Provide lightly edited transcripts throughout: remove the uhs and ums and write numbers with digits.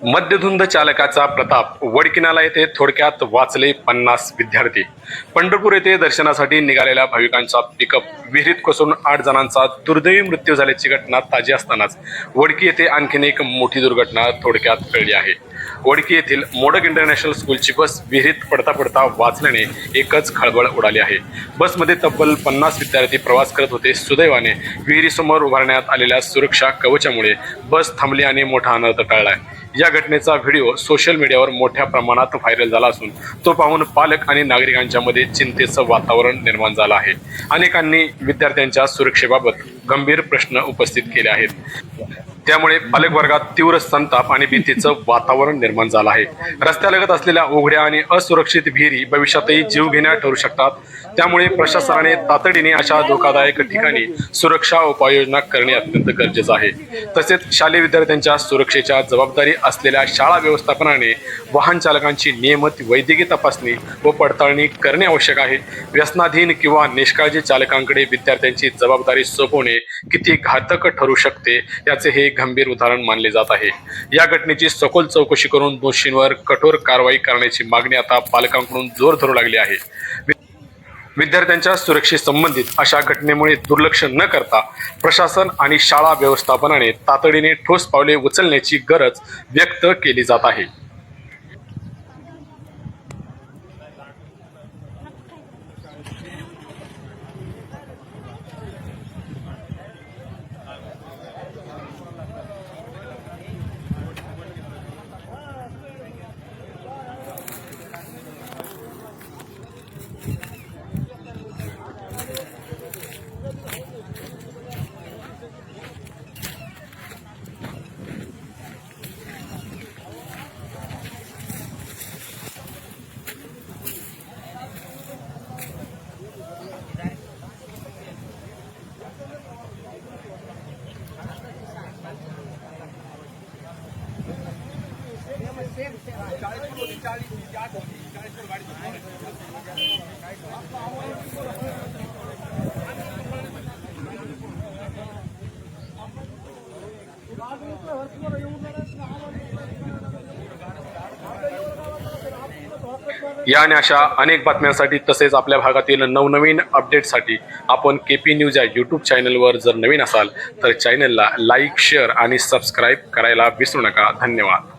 मद्यधुंद चालकाचा प्रताप वडकिनाला येथे थोडक्यात वाचले 50 विद्यार्थी। पंढरपूर येथे दर्शनासाठी निघालेल्या भाविकांचा पिकअप विहिरीत कोसळून 8 जणांचा दुर्दैवी मृत्यू झाल्याची घटना ताजी असतानाच वडकी येथे आणखीन एक मोठी दुर्घटना थोडक्यात कळली आहे। वडकी येथील मोडक इंटरनॅशनल स्कूलची बस विहिरीत पडता पडता वाचल्याने एकच खळबळ उडाली आहे। बसमध्ये तब्बल 50 विद्यार्थी प्रवास करत होते। सुदैवाने विहिरीसमोर उभारण्यात आलेल्या सुरक्षा कवचामुळे बस थांबली आणि मोठा अनर्थ टळला। या घटनेचा व्हिडिओ सोशल मीडियावर मोठ्या प्रमाणात व्हायरल झाला असून तो पाहून पालक आणि नागरिकांच्या मध्ये चिंतेचं वातावरण निर्माण झालं आहे। अनेकांनी विद्यार्थ्यांच्या सुरक्षेबाबत गंभीर प्रश्न उपस्थित केले आहेत। त्यामुळे पालक वर्गात तीव्र संताप आणि भीतीचं वातावरण निर्माण झालं आहे। रस्त्यालगत असलेल्या उघड्या आणि असुरक्षित विहिरी भविष्यातही जीवघेण्या ठरू शकतात। त्यामुळे प्रशासनाने तातडीने अशा धोकादायक ठिकाणी सुरक्षा उपाययोजना करणे अत्यंत गरजेचं आहे। तसेच शालेय विद्यार्थ्यांच्या सुरक्षेच्या जबाबदारी असलेल्या शाळा व्यवस्थापनाने वाहन चालकांची नियमित वैद्यकीय तपासणी व पडताळणी करणे आवश्यक आहे। व्यसनाधीन किंवा निष्काळजी चालकांकडे विद्यार्थ्यांची जबाबदारी सोपवणे किती घातक ठरू शकते याचे हे गंभीर उदाहरण मानले जात आहे। या घटनेची सखोल चौकशी करून दोषींवर कठोर कारवाई करण्याची मागणी आता पालकांकडून जोर धरू लागली आहे। विद्यार्थ्यांच्या सुरक्षेसंबंधित अशा घटनेमुळे दुर्लक्ष न करता प्रशासन आणि शाळा व्यवस्थापनाने तातडीने ठोस पावले उचलण्याची गरज व्यक्त केली जात आहे। या आणि अशा अनेक बातम्यांसाठी तसेच आपल्या भागातील नवनवीन अपडेटसाठी आपण केपी न्यूज या यूट्यूब चॅनलवर जर नवीन असाल तर चॅनलला लाईक, शेअर आणि सबस्क्राईब करायला विसरू नका। धन्यवाद।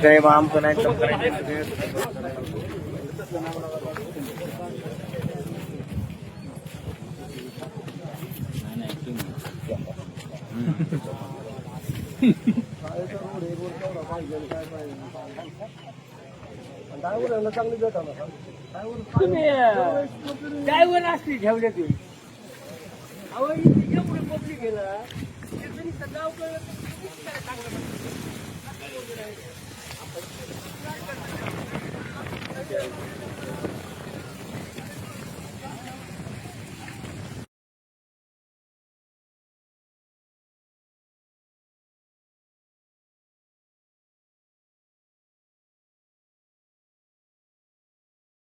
काय आमचं नाही ड्रायव्हर असते ठेवले तुम्ही अहो एवढे पब्लिक गेला गाव